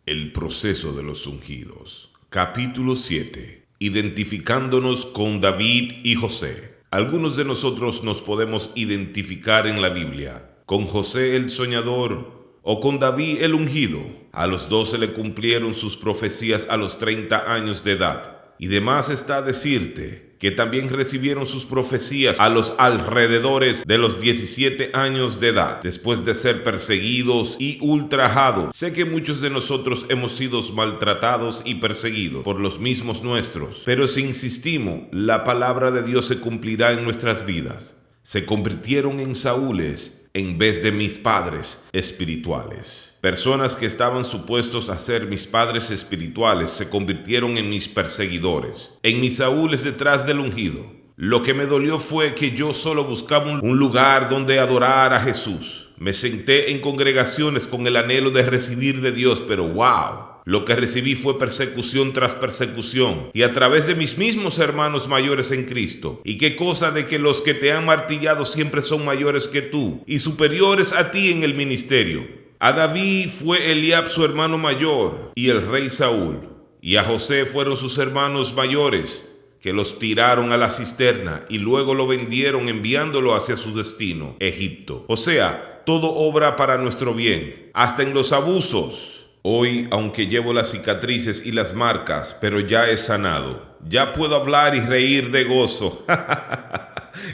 El proceso de los ungidos. Capítulo 7. Identificándonos con David y José. Algunos de nosotros nos podemos identificar en la Biblia con José el soñador o con David el ungido. A los dos se le cumplieron sus profecías a los 30 años de edad. Y de más está decirte que también recibieron sus profecías a los alrededores de los 17 años de edad, después de ser perseguidos y ultrajados. Sé que muchos de nosotros hemos sido maltratados y perseguidos por los mismos nuestros, pero si insistimos, la palabra de Dios se cumplirá en nuestras vidas. Se convirtieron en Saúles en vez de mis padres espirituales. Personas que estaban supuestos a ser mis padres espirituales se convirtieron en mis perseguidores, en mis Saúles detrás del ungido. Lo que me dolió fue que yo solo buscaba un lugar donde adorar a Jesús. Me senté en congregaciones con el anhelo de recibir de Dios, pero ¡wow! Lo que recibí fue persecución tras persecución, y a través de mis mismos hermanos mayores en Cristo. Y qué cosa de que los que te han martillado siempre son mayores que tú y superiores a ti en el ministerio. A David fue Eliab su hermano mayor y el rey Saúl, y a José fueron sus hermanos mayores, que los tiraron a la cisterna y luego lo vendieron enviándolo hacia su destino, Egipto. O sea, todo obra para nuestro bien, hasta en los abusos. Hoy, aunque llevo las cicatrices y las marcas, pero ya he sanado. Ya puedo hablar y reír de gozo.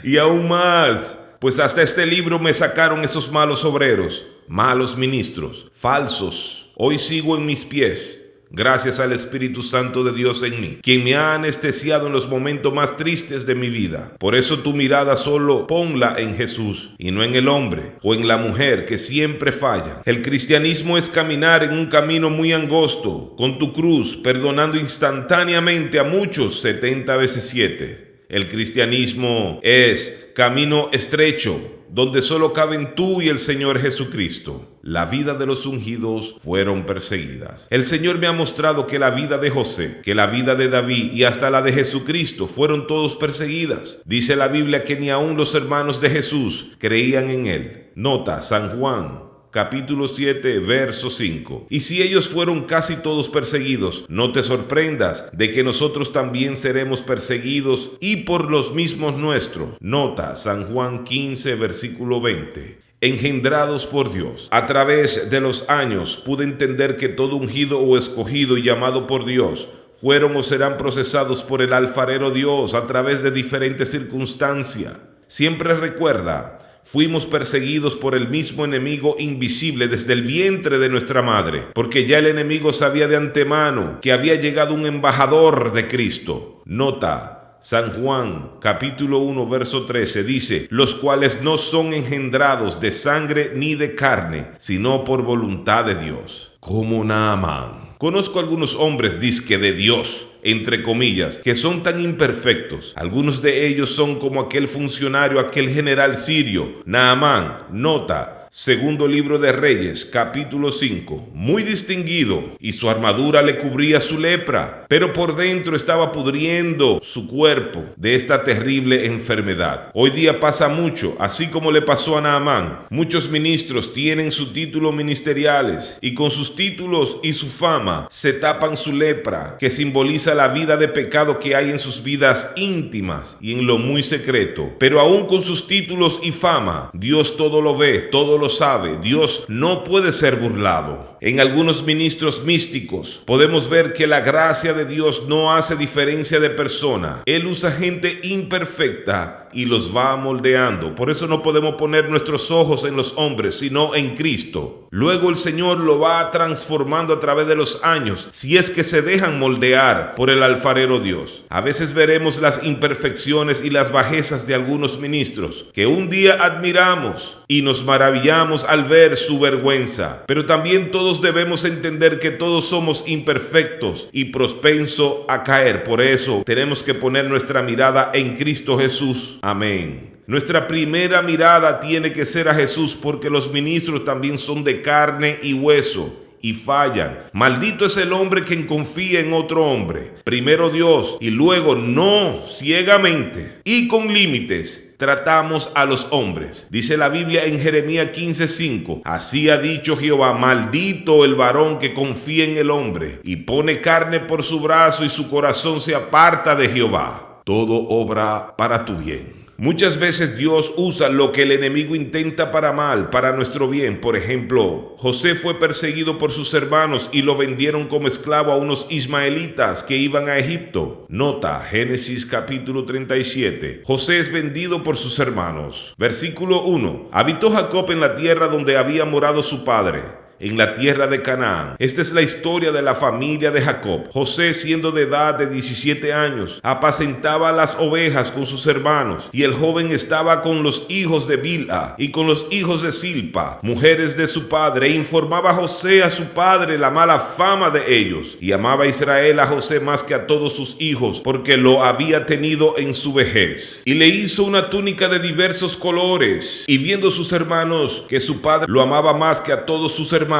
Y aún más, pues hasta este libro me sacaron esos malos obreros, malos ministros, falsos. Hoy sigo en mis pies, gracias al Espíritu Santo de Dios en mí, quien me ha anestesiado en los momentos más tristes de mi vida. Por eso tu mirada solo ponla en Jesús y no en el hombre o en la mujer que siempre falla. El cristianismo es caminar en un camino muy angosto, con tu cruz, perdonando instantáneamente a muchos 70 veces 7. El cristianismo es camino estrecho, donde solo caben tú y el Señor Jesucristo. La vida de los ungidos fueron perseguidas. El Señor me ha mostrado que la vida de José, que la vida de David y hasta la de Jesucristo fueron todos perseguidas. Dice la Biblia que ni aun los hermanos de Jesús creían en él. Nota, San Juan capítulo 7, verso 5. Y si ellos fueron casi todos perseguidos, no te sorprendas de que nosotros también seremos perseguidos y por los mismos nuestros. Nota, San Juan 15, versículo 20. Engendrados por Dios. A través de los años pude entender que todo ungido o escogido y llamado por Dios fueron o serán procesados por el alfarero Dios a través de diferentes circunstancias. Siempre recuerda, fuimos perseguidos por el mismo enemigo invisible desde el vientre de nuestra madre, porque ya el enemigo sabía de antemano que había llegado un embajador de Cristo. Nota, San Juan, capítulo 1, verso 13, dice, los cuales no son engendrados de sangre ni de carne, sino por voluntad de Dios. Como Naamán. Conozco algunos hombres disque de Dios, entre comillas, que son tan imperfectos. Algunos de ellos son como aquel funcionario, aquel general sirio, Naamán. Nota, segundo libro de Reyes, capítulo 5. Muy distinguido, y su armadura le cubría su lepra, pero por dentro estaba pudriendo su cuerpo de esta terrible enfermedad. Hoy día pasa mucho, así como le pasó a Naamán. Muchos ministros tienen sus títulos ministeriales, y con sus títulos y su fama se tapan su lepra, que simboliza la vida de pecado que hay en sus vidas íntimas y en lo muy secreto. Pero aún con sus títulos y fama, Dios todo lo ve, todo lo sabe. Dios no puede ser burlado. En algunos ministros místicos podemos ver que la gracia de Dios no hace diferencia de persona. Él usa gente imperfecta y los va moldeando. Por eso no podemos poner nuestros ojos en los hombres, sino en Cristo. Luego el Señor lo va transformando a través de los años, si es que se dejan moldear por el alfarero Dios. A veces veremos las imperfecciones y las bajezas de algunos ministros, que un día admiramos y nos maravillamos al ver su vergüenza. Pero también todos debemos entender que todos somos imperfectos y propensos a caer. Por eso tenemos que poner nuestra mirada en Cristo Jesús. Amén. Nuestra primera mirada tiene que ser a Jesús, porque los ministros también son de carne y hueso y fallan. Maldito es el hombre quien confía en otro hombre. Primero Dios y luego no ciegamente y con límites tratamos a los hombres. Dice la Biblia en Jeremías 15:5, así ha dicho Jehová, maldito el varón que confía en el hombre y pone carne por su brazo y su corazón se aparta de Jehová. Todo obra para tu bien. Muchas veces Dios usa lo que el enemigo intenta para mal, para nuestro bien. Por ejemplo, José fue perseguido por sus hermanos y lo vendieron como esclavo a unos ismaelitas que iban a Egipto. Nota, Génesis capítulo 37. José es vendido por sus hermanos. Versículo 1. Habitó Jacob en la tierra donde había morado su padre, en la tierra de Canaán. Esta es la historia de la familia de Jacob. José, siendo de edad de 17 años, apacentaba las ovejas con sus hermanos, y el joven estaba con los hijos de Bilha y con los hijos de Silpa, mujeres de su padre, e informaba a José a su padre la mala fama de ellos. Y amaba Israel a José más que a todos sus hijos, porque lo había tenido en su vejez. Y le hizo una túnica de diversos colores, y viendo sus hermanos que su padre lo amaba más que a todos sus hermanos,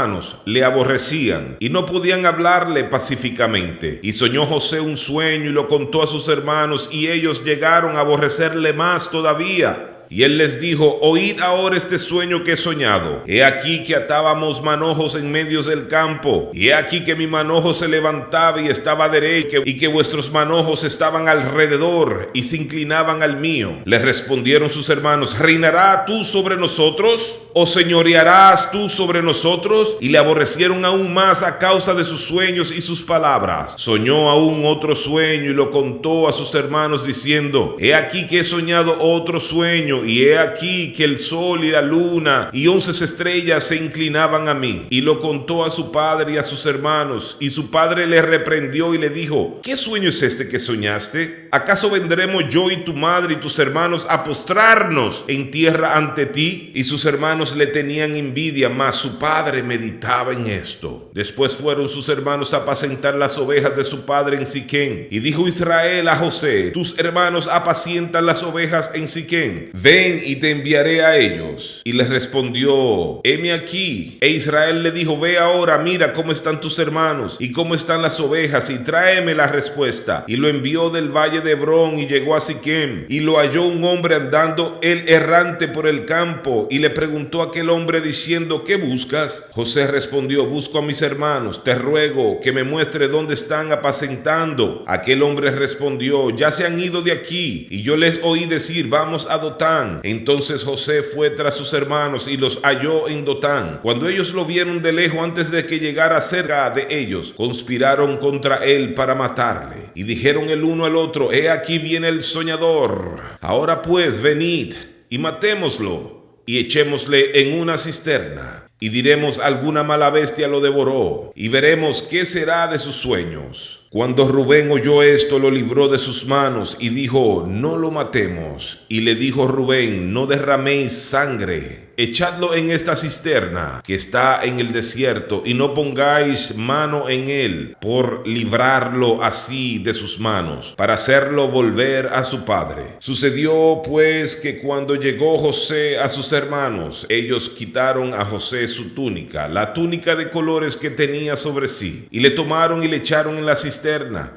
le aborrecían y no podían hablarle pacíficamente. Y soñó José un sueño y lo contó a sus hermanos, y ellos llegaron a aborrecerle más todavía. Y él les dijo, oíd ahora este sueño que he soñado. He aquí que atábamos manojos en medio del campo, y he aquí que mi manojo se levantaba y estaba derecho, y que vuestros manojos estaban alrededor y se inclinaban al mío. Le respondieron sus hermanos, ¿reinarás tú sobre nosotros? ¿O señorearás tú sobre nosotros? Y le aborrecieron aún más a causa de sus sueños y sus palabras. Soñó aún otro sueño y lo contó a sus hermanos diciendo, he aquí que he soñado otro sueño, y he aquí que el sol y la luna y 11 estrellas se inclinaban a mí. Y lo contó a su padre y a sus hermanos, y su padre le reprendió y le dijo, ¿qué sueño es este que soñaste? ¿Acaso vendremos yo y tu madre y tus hermanos a postrarnos en tierra ante ti? Y sus hermanos le tenían envidia, mas su padre meditaba en esto. Después fueron sus hermanos a apacentar las ovejas de su padre en Siquén. Y dijo Israel a José, tus hermanos apacientan las ovejas en Siquén, ven y te enviaré a ellos. Y les respondió, heme aquí. E Israel le dijo, ve ahora, mira cómo están tus hermanos y cómo están las ovejas, y tráeme la respuesta. Y lo envió del valle de Hebrón y llegó a Siquem, y lo halló un hombre andando él errante por el campo, y le preguntó a aquel hombre diciendo, ¿qué buscas? José respondió, busco a mis hermanos, te ruego que me muestre dónde están apacentando. Aquel hombre respondió, ya se han ido de aquí, y yo les oí decir, vamos a Dotán. Entonces José fue tras sus hermanos y los halló en Dotán. Cuando ellos lo vieron de lejos, antes de que llegara cerca de ellos, conspiraron contra él para matarle. Y dijeron el uno al otro, he aquí viene el soñador. Ahora pues, venid y matémoslo y echémosle en una cisterna. Y diremos, alguna mala bestia lo devoró, y veremos qué será de sus sueños. Cuando Rubén oyó esto, lo libró de sus manos y dijo, no lo matemos. Y le dijo Rubén, no derraméis sangre, echadlo en esta cisterna que está en el desierto, y no pongáis mano en él por librarlo así de sus manos, para hacerlo volver a su padre. Sucedió pues que cuando llegó José a sus hermanos, ellos quitaron a José su túnica, la túnica de colores que tenía sobre sí, y le tomaron y le echaron en la cisterna,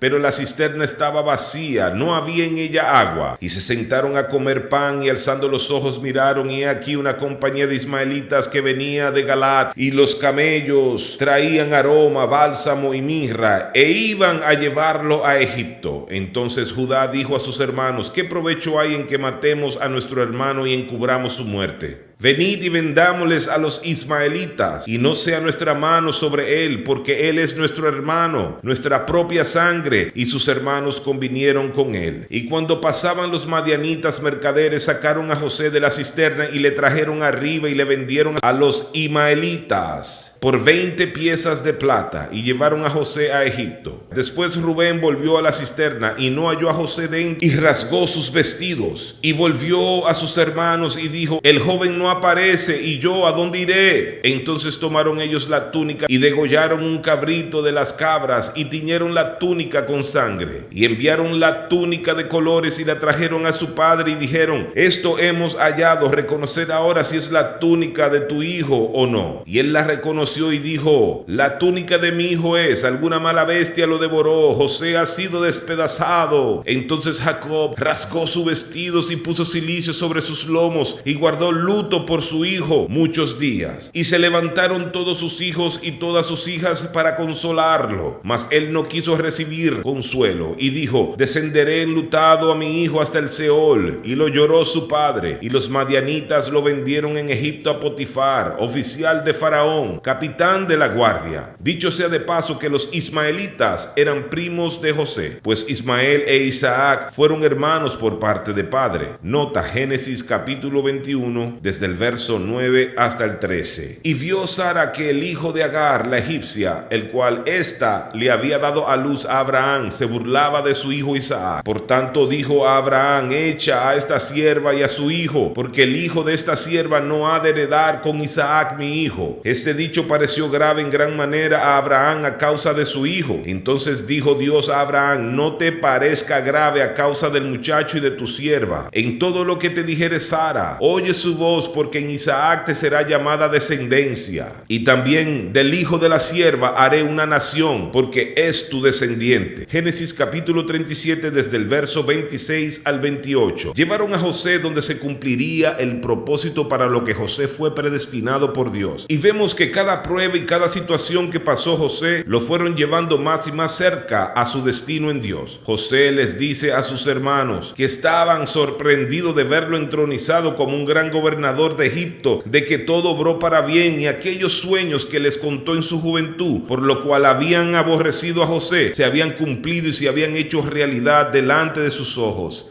pero la cisterna estaba vacía, no había en ella agua. Y se sentaron a comer pan, y alzando los ojos miraron, y he aquí una compañía de ismaelitas que venía de Galaad, y los camellos traían aroma, bálsamo y mirra, e iban a llevarlo a Egipto. Entonces Judá dijo a sus hermanos, ¿qué provecho hay en que matemos a nuestro hermano y encubramos su muerte? Venid y vendámosles a los ismaelitas, y no sea nuestra mano sobre él, porque él es nuestro hermano, nuestra propia sangre. Y sus hermanos convinieron con él. Y cuando pasaban los madianitas mercaderes, sacaron a José de la cisterna y le trajeron arriba y le vendieron a los ismaelitas por 20 piezas de plata, y llevaron a José a Egipto. Después Rubén volvió a la cisterna y no halló a José dentro, y rasgó sus vestidos, y volvió a sus hermanos y dijo, el joven no aparece, y yo ¿a dónde iré? Entonces tomaron ellos la túnica y degollaron un cabrito de las cabras y tiñeron la túnica con sangre, y enviaron la túnica de colores y la trajeron a su padre y dijeron, esto hemos hallado, reconoced ahora si es la túnica de tu hijo o no. Y él la reconoció reconoció y dijo: la túnica de mi hijo es, alguna mala bestia lo devoró, José ha sido despedazado. Entonces Jacob rasgó sus vestidos y puso cilicio sobre sus lomos y guardó luto por su hijo muchos días. Y se levantaron todos sus hijos y todas sus hijas para consolarlo, mas él no quiso recibir consuelo y dijo: descenderé enlutado a mi hijo hasta el Seol. Y lo lloró su padre. Y los madianitas lo vendieron en Egipto a Potifar, oficial de Faraón, capitán de la guardia. Dicho sea de paso que los ismaelitas eran primos de José, pues Ismael e Isaac fueron hermanos por parte de padre. Nota Génesis capítulo 21 desde el verso 9 hasta el 13. Y vio Sara que el hijo de Agar, la egipcia, el cual ésta le había dado a luz a Abraham, se burlaba de su hijo Isaac. Por tanto dijo a Abraham: echa a esta sierva y a su hijo, porque el hijo de esta sierva no ha de heredar con Isaac mi hijo. Este dicho pareció grave en gran manera a Abraham a causa de su hijo. Entonces dijo Dios a Abraham: no te parezca grave a causa del muchacho y de tu sierva. En todo lo que te dijere Sara, oye su voz, porque en Isaac te será llamada descendencia. Y también del hijo de la sierva haré una nación, porque es tu descendiente. Génesis capítulo 37 desde el verso 26 al 28. Llevaron a José donde se cumpliría el propósito para lo que José fue predestinado por Dios. Y vemos que cada prueba y cada situación que pasó José lo fueron llevando más y más cerca a su destino en Dios. José les dice a sus hermanos, que estaban sorprendidos de verlo entronizado como un gran gobernador de Egipto, de que todo obró para bien, y aquellos sueños que les contó en su juventud, por lo cual habían aborrecido a José, se habían cumplido y se habían hecho realidad delante de sus ojos.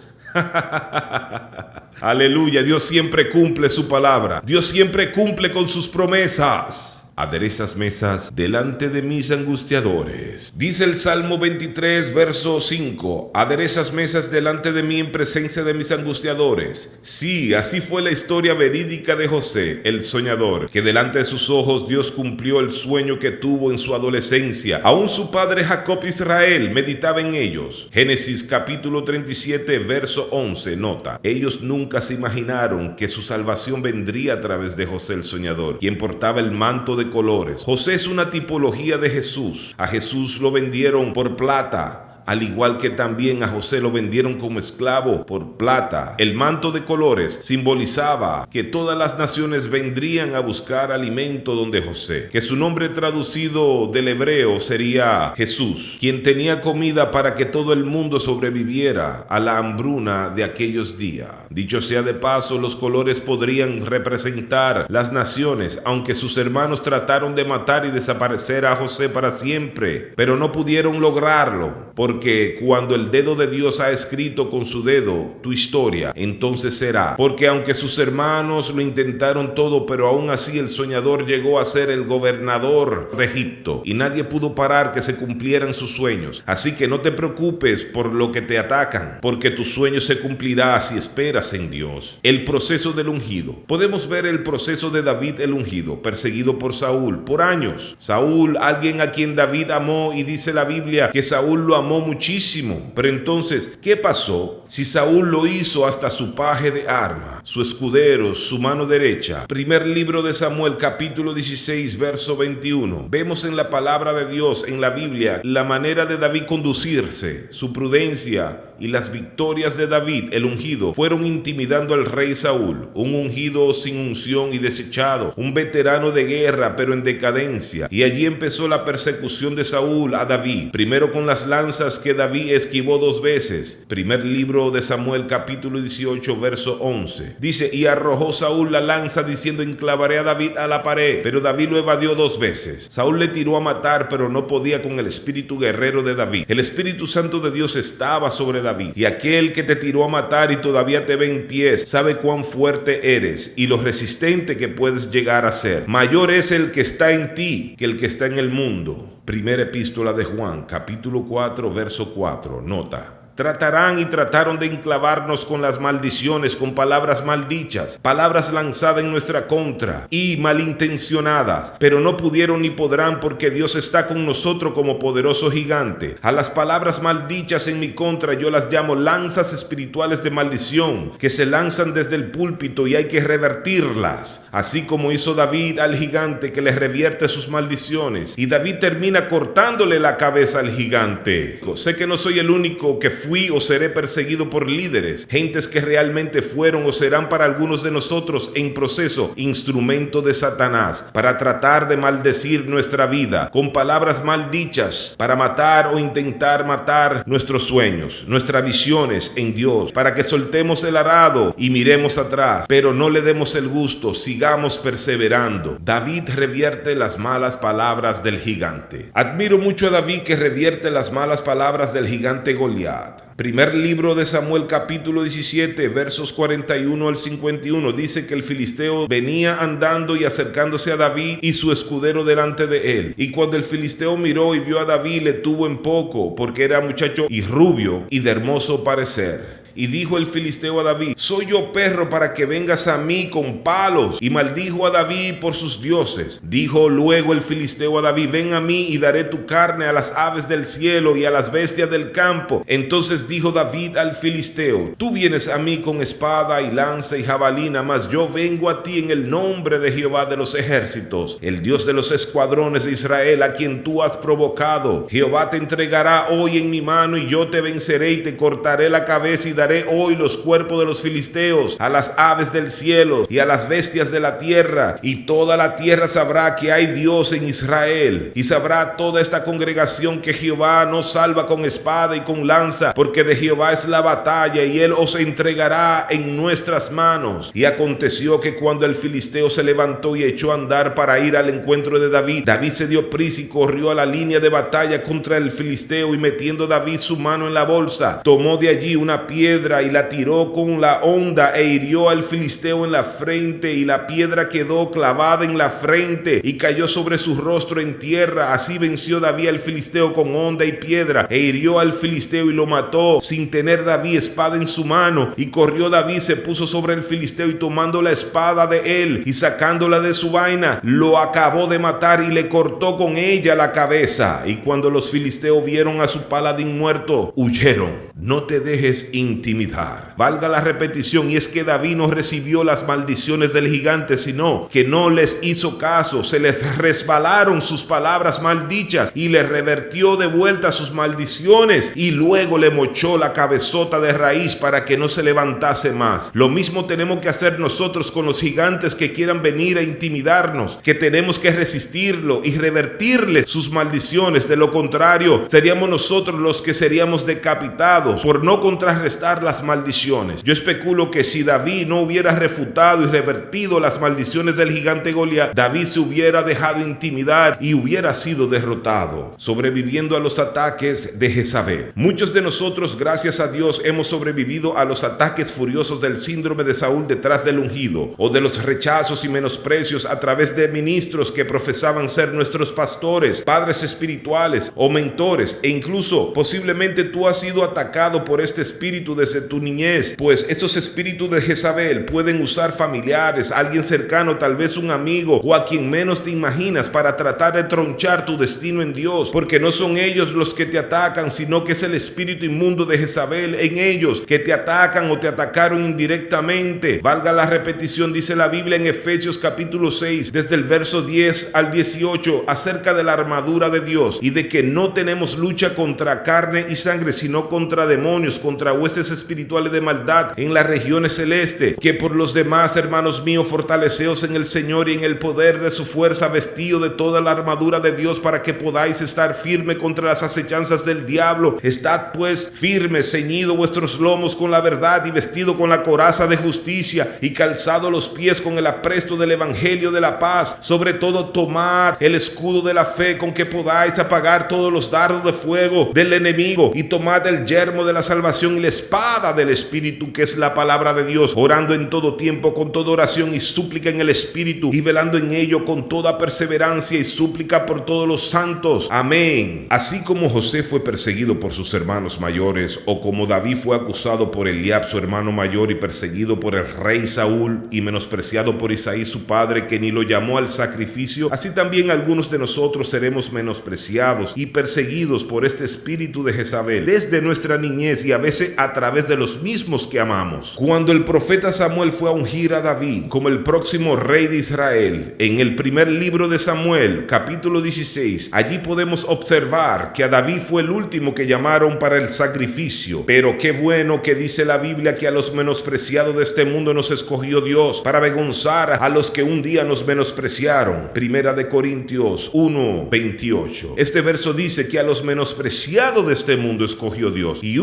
Aleluya, Dios siempre cumple su palabra. Dios siempre cumple con sus promesas. Aderezas mesas delante de mis angustiadores. Dice el Salmo 23, verso 5. Aderezas mesas delante de mí en presencia de mis angustiadores. Sí, así fue la historia verídica de José, el soñador, que delante de sus ojos Dios cumplió el sueño que tuvo en su adolescencia. Aún su padre Jacob Israel meditaba en ellos. Génesis capítulo 37, verso 11. Nota: ellos nunca se imaginaron que su salvación vendría a través de José el soñador, quien portaba el manto de colores. José es una tipología de Jesús. A Jesús lo vendieron por plata, al igual que también a José lo vendieron como esclavo por plata. El manto de colores simbolizaba que todas las naciones vendrían a buscar alimento donde José, que su nombre traducido del hebreo sería Jesús, quien tenía comida para que todo el mundo sobreviviera a la hambruna de aquellos días. Dicho sea de paso, los colores podrían representar las naciones, aunque sus hermanos trataron de matar y desaparecer a José para siempre, pero no pudieron lograrlo, porque cuando el dedo de Dios ha escrito con su dedo tu historia, entonces será. Porque aunque sus hermanos lo intentaron todo, pero aún así el soñador llegó a ser el gobernador de Egipto, y nadie pudo parar que se cumplieran sus sueños. Así que no te preocupes por lo que te atacan, porque tu sueño se cumplirá si esperas en Dios. El proceso del ungido. Podemos ver el proceso de David el ungido, perseguido por Saúl por años. Saúl, alguien a quien David amó, y dice la Biblia que Saúl lo amó muchísimo. Pero entonces, ¿qué pasó? Si Saúl lo hizo hasta su paje de arma, su escudero, su mano derecha. Primer libro de Samuel, capítulo 16, verso 21. Vemos en la palabra de Dios, en la Biblia, la manera de David conducirse, su prudencia y las victorias de David, el ungido, fueron intimidando al rey Saúl, un ungido sin unción y desechado, un veterano de guerra pero en decadencia. Y allí empezó la persecución de Saúl a David, primero con las lanzas que David esquivó 2 veces. Primer libro de Samuel, capítulo 18, verso 11. Dice: y arrojó Saúl la lanza diciendo: enclavaré a David a la pared. Pero David lo evadió 2 veces. Saúl le tiró a matar, pero no podía con el espíritu guerrero de David. El Espíritu Santo de Dios estaba sobre David, y aquel que te tiró a matar y todavía te ve en pies, sabe cuán fuerte eres y lo resistente que puedes llegar a ser. Mayor es el que está en ti que el que está en el mundo. Primera epístola de Juan, capítulo 4, verso 4. Nota: Tratarán y trataron de enclavarnos con las maldiciones, con palabras maldichas, palabras lanzadas en nuestra contra y malintencionadas, pero no pudieron ni podrán, porque Dios está con nosotros como poderoso gigante. A las palabras maldichas en mi contra yo las llamo lanzas espirituales de maldición, que se lanzan desde el púlpito y hay que revertirlas, así como hizo David al gigante, que le revierte sus maldiciones, y David termina cortándole la cabeza al gigante. Sé que no soy el único que fui o seré perseguido por líderes, gentes que realmente fueron o serán para algunos de nosotros en proceso instrumento de Satanás para tratar de maldecir nuestra vida con palabras maldichas, para matar o intentar matar nuestros sueños, nuestras visiones en Dios, para que soltemos el arado y miremos atrás, pero no le demos el gusto, sigamos perseverando. David revierte las malas palabras del gigante. Admiro mucho a David, que revierte las malas palabras del gigante Goliat. Primer libro de Samuel, capítulo 17, versos 41 al 51, dice que el filisteo venía andando y acercándose a David y su escudero delante de él. Y cuando el filisteo miró y vio a David, le tuvo en poco, porque era muchacho y rubio y de hermoso parecer. Y dijo el filisteo a David: soy yo perro para que vengas a mí con palos. Y maldijo a David por sus dioses. Dijo luego el filisteo a David: ven a mí y daré tu carne a las aves del cielo y a las bestias del campo. Entonces dijo David al filisteo: tú vienes a mí con espada y lanza y jabalina, mas yo vengo a ti en el nombre de Jehová de los ejércitos, el Dios de los escuadrones de Israel, a quien tú has provocado. Jehová te entregará hoy en mi mano, y yo te venceré y te cortaré la cabeza, y daré hoy los cuerpos de los filisteos a las aves del cielo y a las bestias de la tierra, y toda la tierra sabrá que hay Dios en Israel, y sabrá toda esta congregación que Jehová no salva con espada y con lanza, porque de Jehová es la batalla, y él os entregará en nuestras manos. Y aconteció que cuando el filisteo se levantó y echó a andar para ir al encuentro de David, David se dio prisa y corrió a la línea de batalla contra el filisteo, y metiendo David su mano en la bolsa, tomó de allí una piedra y la tiró con la honda e hirió al filisteo en la frente, y la piedra quedó clavada en la frente y cayó sobre su rostro en tierra. Así venció David al filisteo con honda y piedra, e hirió al filisteo y lo mató sin tener David espada en su mano. Y corrió David, se puso sobre el filisteo, y tomando la espada de él y sacándola de su vaina, lo acabó de matar y le cortó con ella la cabeza. Y cuando los filisteos vieron a su paladín muerto, huyeron. No te dejes intimidar. Valga la repetición, y es que David no recibió las maldiciones del gigante, sino que no les hizo caso. Se les resbalaron sus palabras maldichas y le revertió de vuelta sus maldiciones, y luego le mochó la cabezota de raíz para que no se levantase más. Lo mismo tenemos que hacer nosotros con los gigantes que quieran venir a intimidarnos, que tenemos que resistirlo y revertirles sus maldiciones. De lo contrario, seríamos nosotros los que seríamos decapitados por no contrarrestar las maldiciones. Yo especulo que si David no hubiera refutado y revertido las maldiciones del gigante Goliat, David se hubiera dejado intimidar y hubiera sido derrotado, sobreviviendo a los ataques de Jezabel. Muchos de nosotros, gracias a Dios, hemos sobrevivido a los ataques furiosos del síndrome de Saúl detrás del ungido, o de los rechazos y menosprecios a través de ministros que profesaban ser nuestros pastores, padres espirituales o mentores, e incluso posiblemente tú has sido atacado por este espíritu desde tu niñez, pues estos espíritus de Jezabel pueden usar familiares, alguien cercano, tal vez un amigo o a quien menos te imaginas, para tratar de tronchar tu destino en Dios, porque no son ellos los que te atacan, sino que es el espíritu inmundo de Jezabel en ellos que te atacan o te atacaron indirectamente. Valga la repetición, dice la Biblia en Efesios capítulo 6, desde el verso 10 al 18, acerca de la armadura de Dios y de que no tenemos lucha contra carne y sangre, sino contra demonios, contra huestes espirituales de maldad en las regiones celestes. Que por los demás, hermanos míos, fortaleceos en el Señor y en el poder de su fuerza, vestido de toda la armadura de Dios, para que podáis estar firme contra las acechanzas del diablo. Estad pues firmes, ceñido vuestros lomos con la verdad, y vestido con la coraza de justicia, y calzado los pies con el apresto del evangelio de la paz. Sobre todo tomad el escudo de la fe, con que podáis apagar todos los dardos de fuego del enemigo, y tomad el yermo yelmo de la salvación y la espada del Espíritu, que es la palabra de Dios, orando en todo tiempo con toda oración y súplica en el Espíritu, y velando en ello con toda perseverancia y súplica por todos los santos. Amén. Así como José fue perseguido por sus hermanos mayores, o como David fue acusado por Eliab, su hermano mayor, y perseguido por el rey Saúl, y menospreciado por Isaí, su padre, que ni lo llamó al sacrificio, así también algunos de nosotros seremos menospreciados y perseguidos por este espíritu de Jezabel desde nuestra niñez, y a veces a través de los mismos que amamos. Cuando el profeta Samuel fue a ungir a David como el próximo rey de Israel, en el primer libro de Samuel, capítulo 16, allí podemos observar que a David fue el último que llamaron para el sacrificio. Pero qué bueno que dice la Biblia que a los menospreciados de este mundo nos escogió Dios para avergonzar a los que un día nos menospreciaron. Primera de Corintios 1:28. Este verso dice que a los menospreciados de este mundo escogió Dios. Y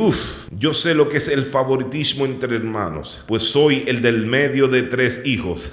yo sé lo que es el favoritismo entre hermanos, pues soy el del medio de 3 hijos.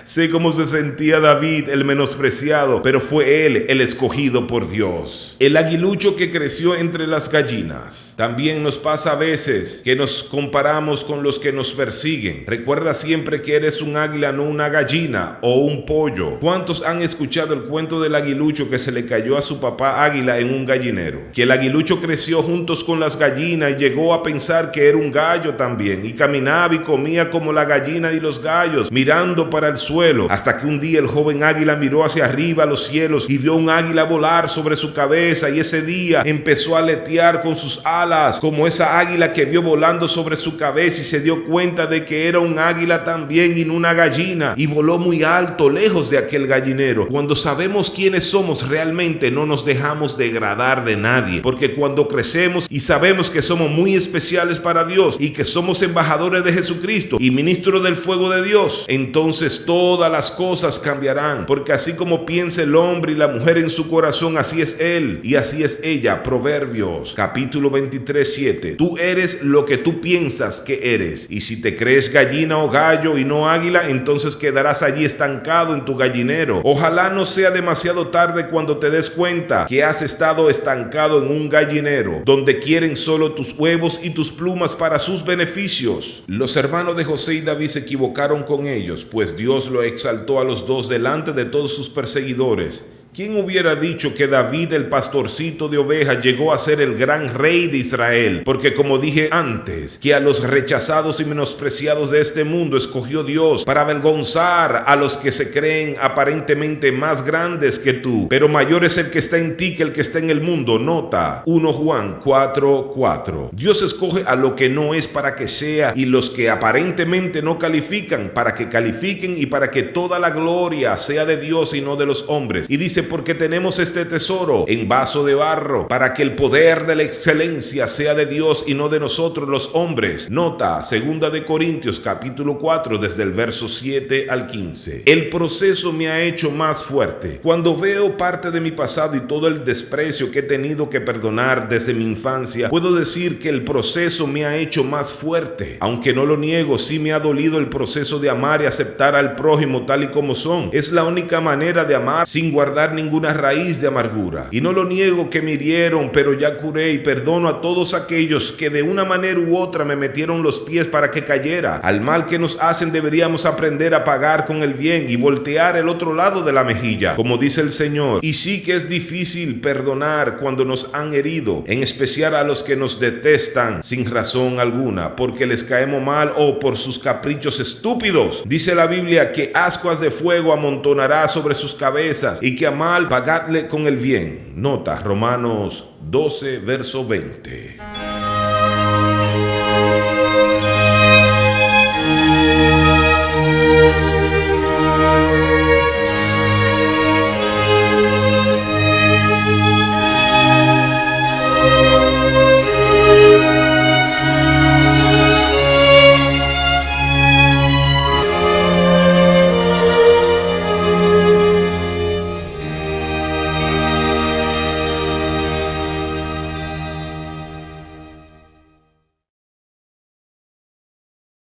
Sé cómo se sentía David, el menospreciado, pero fue él el escogido por Dios. El aguilucho que creció entre las gallinas. También nos pasa a veces que nos comparamos con los que nos persiguen. Recuerda siempre que eres un águila, no una gallina o un pollo. ¿Cuántos han escuchado el cuento del aguilucho que se le cayó a su papá águila en un gallinero? Que el aguilucho creció juntos con las gallinas y llegó a pensar que era un gallo también, y caminaba y comía como la gallina y los gallos, mirando para el suelo, hasta que un día el joven águila miró hacia arriba a los cielos y vio un águila volar sobre su cabeza, y ese día empezó a aletear con sus alas como esa águila que vio volando sobre su cabeza, y se dio cuenta de que era un águila también y no una gallina, y voló muy alto, lejos de aquel gallinero. Cuando sabemos quiénes somos realmente, no nos dejamos degradar de nadie, porque cuando crecemos y sabemos que somos muy especiales para Dios y que somos embajadores de Jesucristo y ministros del fuego de Dios, entonces todas las cosas cambiarán, porque así como piensa el hombre y la mujer en su corazón, así es él y así es ella. Proverbios capítulo 23:7. Tú eres lo que tú piensas que eres, y si te crees gallina o gallo y no águila, entonces quedarás allí estancado en tu gallinero. Ojalá no sea demasiado tarde cuando te des cuenta que has estado estancado en un gallinero donde quieren solo tus huevos y tus plumas para sus beneficios. Los hermanos de José y David se equivocaron con ellos, pues Dios lo exaltó a los dos delante de todos sus perseguidores. ¿Quién hubiera dicho que David, el pastorcito de ovejas, llegó a ser el gran rey de Israel? Porque como dije antes, que a los rechazados y menospreciados de este mundo escogió Dios para avergonzar a los que se creen aparentemente más grandes que tú. Pero mayor es el que está en ti que el que está en el mundo. Nota 1 Juan 4:4. Dios escoge a lo que no es para que sea, y los que aparentemente no califican para que califiquen, y para que toda la gloria sea de Dios y no de los hombres. Y dice, porque tenemos este tesoro en vaso de barro, para que el poder de la excelencia sea de Dios y no de nosotros los hombres. Nota 2 de Corintios capítulo 4, desde el verso 7 al 15. El proceso me ha hecho más fuerte. Cuando veo parte de mi pasado y todo el desprecio que he tenido que perdonar desde mi infancia, puedo decir que el proceso me ha hecho más fuerte. Aunque no lo niego, sí me ha dolido el proceso de amar y aceptar al prójimo tal y como son. Es la única manera de amar sin guardar ninguna raíz de amargura. Y no lo niego que me hirieron, pero ya curé y perdono a todos aquellos que de una manera u otra me metieron los pies para que cayera. Al mal que nos hacen deberíamos aprender a pagar con el bien y voltear el otro lado de la mejilla, como dice el Señor. Y sí que es difícil perdonar cuando nos han herido, en especial a los que nos detestan sin razón alguna, porque les caemos mal o por sus caprichos estúpidos. Dice la Biblia que ascuas de fuego amontonará sobre sus cabezas, y que a mal pagadle con el bien. Nota Romanos 12, verso 20.